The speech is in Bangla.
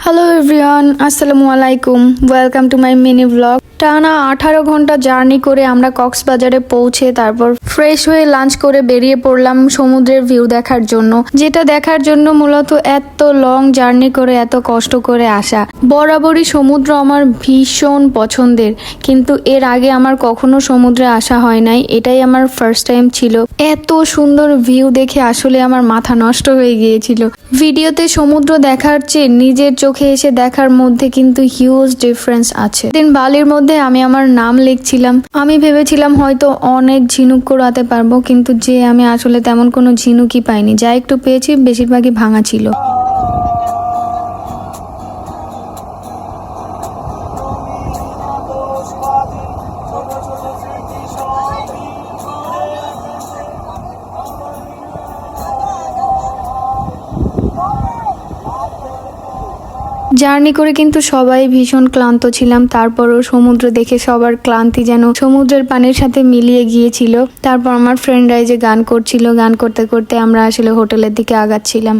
হ্যালো এভরিওয়ান, আসসালামু আলাইকুম। Welcome to my mini blog. টানা 18 ঘন্টা জার্নি করে আমরা কক্সবাজারে পৌঁছে তারপর ফ্রেশ হয়ে লাঞ্চ করে বেরিয়ে পড়লাম সমুদ্রের ভিউ দেখার জন্য, যেটা দেখার জন্য মূলত এত লং জার্নি করে এত কষ্ট করে আসা। বরাবরই সমুদ্র আমার ভীষণ পছন্দের, কিন্তু এর আগে আমার কখনো সমুদ্রে আসা হয় নাই, এটাই আমার ফার্স্ট টাইম ছিল। এত সুন্দর ভিউ দেখে আসলে আমার মাথা নষ্ট হয়ে গিয়েছিল। ভিডিওতে সমুদ্র দেখার চেয়ে নিজের চোখে এসে দেখার মধ্যে কিন্তু হিউজ ডিফারেন্স আছে। দিন বালির মধ্যে আমি আমার নাম লিখছিলাম, আমি ভেবেছিলাম হয়তো অনেক ঝিনুক কুড়াতে পারবো, কিন্তু যে আমি আসলে তেমন কোনো ঝিনুকই পাইনি। যা একটু পেয়েছি বেশিরভাগই ভাঙা ছিল। জার্নি করে কিন্তু সবাই ভীষণ ক্লান্ত ছিলাম, তারপরও সমুদ্র দেখে সবার ক্লান্তি যেন সমুদ্রের পানির সাথে মিলিয়ে গিয়েছিল। তারপর আমার ফ্রেন্ডরাই যে গান করছিল, গান করতে করতে আমরা আসলে হোটেলের দিকে আগাচ্ছিলাম।